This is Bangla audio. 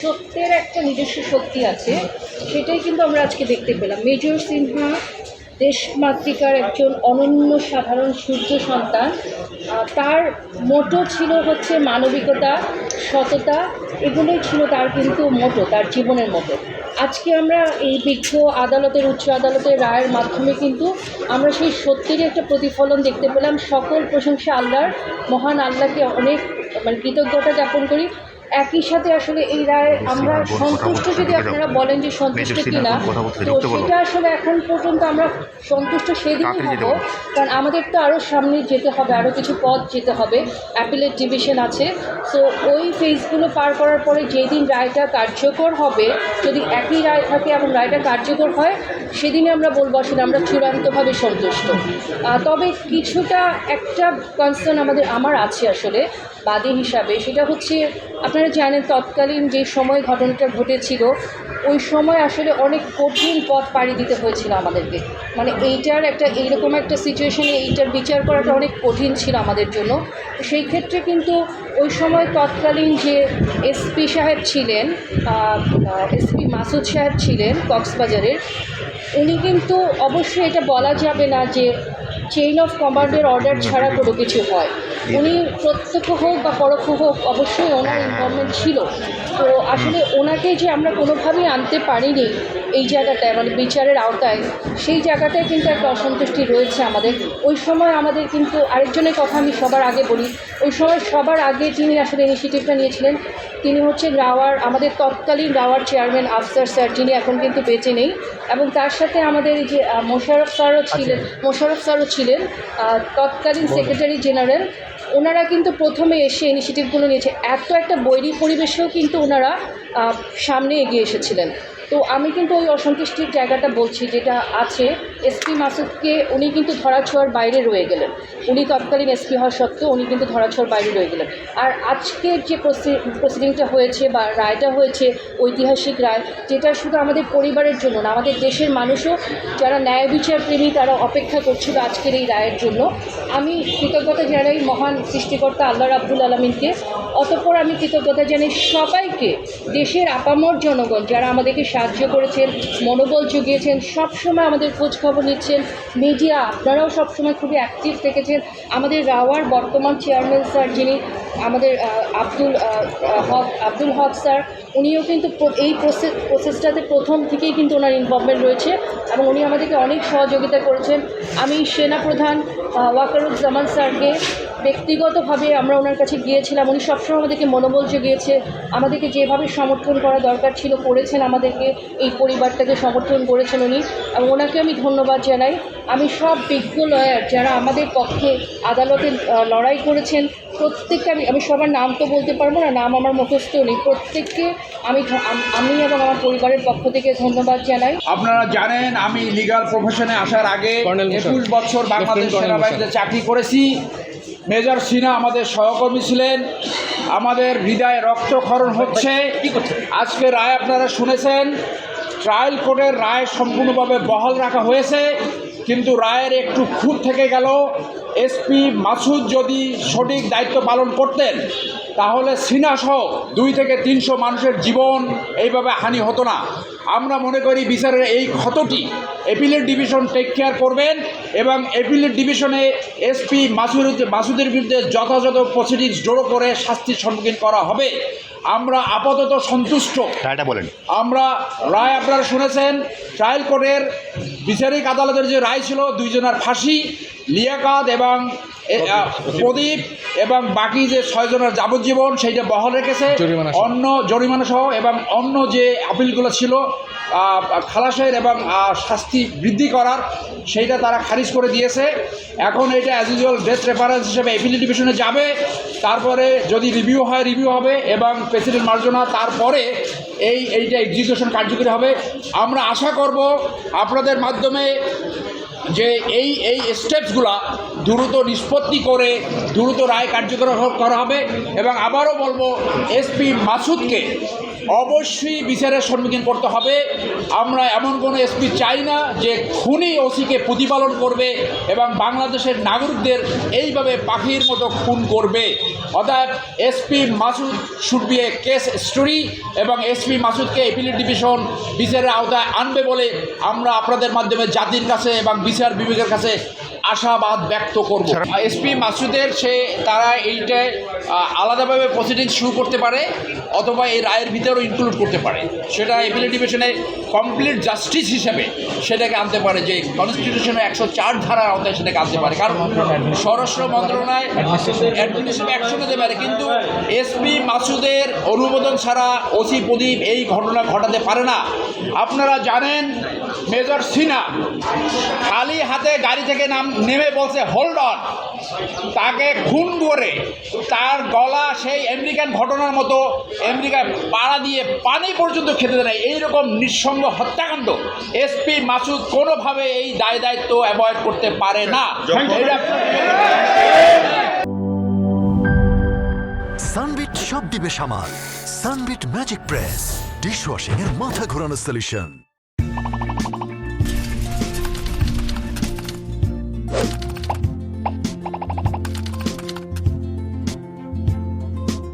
সত্যের একটা নিজস্ব শক্তি আছে, সেটাই কিন্তু আমরা আজকে দেখতে পেলাম। মেজর সিনহা দেশমাতৃকার একজন অনন্য সাধারণ সূর্য সন্তান। তার মোটো ছিল হচ্ছে মানবিকতা, সততা, এগুলোই ছিল তার কিন্তু মোটো, তার জীবনের মোটো। আজকে আমরা এই বিজ্ঞ আদালতের, উচ্চ আদালতের রায়ের মাধ্যমে কিন্তু আমরা সেই সত্যেরই একটা প্রতিফলন দেখতে পেলাম। সকল প্রশংসা আল্লাহর, মহান আল্লাহকে অনেক কৃতজ্ঞতা জ্ঞাপন করি। একই সাথে আসলে এই রায় আমরা সন্তুষ্ট, যদি আপনারা বলেন যে সন্তুষ্ট কিনা, তো সেটা আসলে এখন পর্যন্ত আমরা সন্তুষ্ট সেদিনই হব, কারণ আমাদের তো আরও সামনে যেতে হবে, আরও কিছু পথ যেতে হবে, অ্যাপিলেট ডিভিশন আছে। সো ওই ফেজগুলো পার করার পরে যেদিন রায়টা কার্যকর হবে, যদি একই রায় থাকে এবং রায়টা কার্যকর হয়, সেদিনে আমরা বলবো আসলে আমরা চূড়ান্তভাবে সন্তুষ্ট। তবে কিছুটা একটা কনসার্ন আমার আছে আসলে বাদী হিসাবে, সেটা হচ্ছে আপনারা জানেন তৎকালীন যে সময় ঘটনাটা ঘটেছিল, ওই সময় আসলে অনেক কঠিন পথ পাড়ি দিতে হয়েছিল আমাদেরকে। মানে এইটার একটা এইরকম একটা সিচুয়েশনে এইটার বিচার করাটা অনেক কঠিন ছিল আমাদের জন্য। সেই ক্ষেত্রে কিন্তু ওই সময় তৎকালীন যে এসপি সাহেব ছিলেন, এসপি মাসুদ সাহেব ছিলেন কক্সবাজারের, উনি কিন্তু অবশ্যই এটা বলা যাবে না যে চেইন অফ কমান্ডের অর্ডার ছাড়া কোনো কিছু হয়। উনি প্রত্যক্ষ হোক বা পরোক্ষ হোক অবশ্যই ওনার ইনভলভমেন্ট ছিল। তো আসলে ওনাকে যে আমরা কোনোভাবেই আনতে পারিনি এই জায়গাটায়, মানে বিচারের আওতায়, সেই জায়গাটায় কিন্তু একটা অসন্তুষ্টি রয়েছে আমাদের। ওই সময় আমাদের কিন্তু আরেকজনের কথা আমি সবার আগে বলি, ওই সময় সবার আগে যিনি আসলে ইনিশিয়েটিভটা নিয়েছিলেন তিনি হচ্ছেন রাওয়ার, আমাদের তৎকালীন রাওয়ার চেয়ারম্যান আফসার স্যার, যিনি এখন কিন্তু বেঁচে নেই, এবং তার সাথে আমাদের এই যে মোশাররফ স্যারও ছিলেন তৎকালীন সেক্রেটারি জেনারেল। ওনারা কিন্তু প্রথমে এসে ইনিশিয়েটিভগুলো নিয়েছে, এত একটা বৈরী পরিবেশেও কিন্তু ওনারা সামনে এগিয়ে এসেছিলেন। তো আমি কিন্তু ওই অসন্তুষ্টির জায়গাটা বলছি যেটা আছে, এসপি মাসুদকে উনি কিন্তু ধরাছোঁয়ার বাইরে রয়ে গেলেন। উনি তৎকালীন এসপি হওয়া সত্ত্বেও উনি কিন্তু ধরাছোঁয়ার বাইরে রয়ে গেলেন। আর আজকের যে প্রসিডিংটা হয়েছে বা রায়টা হয়েছে, ঐতিহাসিক রায়, যেটা শুধু আমাদের পরিবারের জন্য না, আমাদের দেশের মানুষও যারা ন্যায় বিচার প্রেমী তারা অপেক্ষা করছিল আজকের এই রায়ের জন্য। আমি কৃতজ্ঞতা জানাই মহান সৃষ্টিকর্তা আল্লাহ রাব্বুল আলামিনকে। অতঃপর আমি কৃতজ্ঞতা জানাই সবাইকে, দেশের আপামর জনগণ যারা আমাদেরকে সাহায্য করেছেন, মনোবল জুগিয়েছেন, সবসময় আমাদের খোঁজখবর নিচ্ছেন। মিডিয়া আপনারাও সবসময় খুবই অ্যাক্টিভ থেকেছেন। আমাদের রাওয়ার বর্তমান চেয়ারম্যান স্যার, যিনি আমাদের আব্দুল হক স্যার, উনিও কিন্তু এই প্রসেসটাতে প্রথম থেকেই কিন্তু ওনার ইনভলভমেন্ট রয়েছে এবং উনি আমাদেরকে অনেক সহযোগিতা করেছেন। আমি সেনাপ্রধান ওয়াকারুজ্জামান স্যারকে ব্যক্তিগতভাবে আমরা ওনার কাছে গিয়েছিলাম, উনি সবসময় আমাদেরকে মনোবল জুগিয়েছে, আমাদেরকে যেভাবে সমর্থন করা দরকার ছিল করেছেন, আমাদেরকে এই পরিবারটাকে সমর্থন করেছেন উনি, এবং ওনাকে আমি ধন্যবাদ জানাই। আমি সব বিজ্ঞ লয়ার যারা আমাদের পক্ষে আদালতে লড়াই করেছেন প্রত্যেককে আমি সবার নাম তো বলতে পারবো না, নাম আমার মুখস্থ নেই, প্রত্যেককে আমি এবং আমার পরিবারের পক্ষ থেকে ধন্যবাদ জানাই। আপনারা জানেন আমি লিগ্যাল প্রফেশনে আসার আগে 21 বছর বাংলাদেশ সেনাবাহিনীতে চাকরি করেছি। মেজর সিনহা আমাদের সহকর্মী ছিলেন, আমাদের হৃদয়ে রক্তক্ষরণ হচ্ছে। আজকে রায় আপনারা শুনেছেন, ট্রায়াল কোর্টের রায় সম্পূর্ণভাবে বহাল রাখা হয়েছে, কিন্তু রায়ের একটু খুঁত থেকে গেল। এসপি মাসুদ যদি সঠিক দায়িত্ব পালন করতেন তাহলে সিনহাসহ 200 থেকে 300 মানুষের জীবন এইভাবে হানি হতো না। আমরা মনে করি বিচারের এই ক্ষতটি অ্যাপিলেট ডিভিশন টেক কেয়ার করবেন এবং অ্যাপিলেট ডিভিশনে এসপি মাসুদের বিরুদ্ধে যথাযথ প্রসিডিংস জড়ো করে শাস্তির সম্মুখীন করা হবে। আমরা আপাতত সন্তুষ্ট। রায়টা বলেন। আমরা রায় আপনারা শুনেছেন, ট্রায়াল কোর্টের বিচারিক আদালতের যে রায় ছিল 2 জনের ফাঁসি, লিয়াকাত এবং প্রদীপ এবং বাকি যে 6 জনের যাবজ্জীবন সেইটা বহাল রেখেছে, অন্য জরিমানা সহ, এবং অন্য যে আপিলগুলো ছিল খালাসের এবং শাস্তি বৃদ্ধি করার, সেইটা তারা খারিজ করে দিয়েছে। এখন এটা অ্যাজ ইউজুয়াল ডেথ রেফারেন্স হিসেবে অ্যাপিলেট ডিভিশনে যাবে, তারপরে যদি রিভিউ হবে এবং প্রেসিডেন্ট মার্জনা তারপরে এইটা এক্সিকিউশন কার্যকরী হবে। আমরা আশা করব আপনাদের মাধ্যমে যে এই স্টেপসগুলা দ্রুত নিষ্পত্তি করে দ্রুত রায় কার্যকর করা হবে। এবং আবারও বলবো, এসপি মাসুদকে অবশ্যই বিচারের সম্মুখীন করতে হবে। আমরা এমন কোনো এসপি চাই না যে খুনি ওসিকে প্রতিপালন করবে এবং বাংলাদেশের নাগরিকদের এইভাবে পাখির মতো খুন করবে। অর্থাৎ SP Masud should B A case story এবং এসপি মাসুদকে এপিলেট ডিভিশন বিচারের আওতায় আনবে বলে আমরা আপনাদের মাধ্যমে জাতির কাছে এবং বিচার বিভাগের কাছে আশাবাদ ব্যক্ত করব। এসপি মাসুদের তারা এইটা আলাদাভাবে প্রসিডিংস শুরু করতে পারে অথবা এই রায়ের ভিতরেও ইনক্লুড করতে পারে। সেটা এপিলেট ডিভিশনে কমপ্লিট জাস্টিস হিসেবে সেটাকে আনতে পারে, যে কনস্টিটিউশনের 104 ধারার আওতায় সেটাকে আনতে পারে। কারণ স্বরাষ্ট্র মন্ত্রণালয় অ্যাডমিনিস্ট্রেটিভ অ্যাকশন নিতে পারে, কিন্তু এসপি মাসুদের অনুমোদন ছাড়া ওসি প্রদীপ এই ঘটনা ঘটাতে পারে না। আপনারা জানেন, মেজর সিনহা খালি হাতে গাড়ি থেকে নেমে বলছে হোল্ড অন, তাকে খুন করে তার গলা সেই আমেরিকান ঘটনার মতো আমেরিকায় পাড়া দিয়ে পানি পর্যন্ত খেতে দেয়। এইরকম নিঃসঙ্গ হত্যাকাণ্ড এসপি মাসুদ কোনোভাবে এই দায় দায়িত্ব অ্যাভয়েড করতে পারে না। সানবিট সব দিবে সামাল। সানবিট ম্যাজিক প্রেস ডিশওয়াশিং এর মাথা ঘোরানো সলিউশন।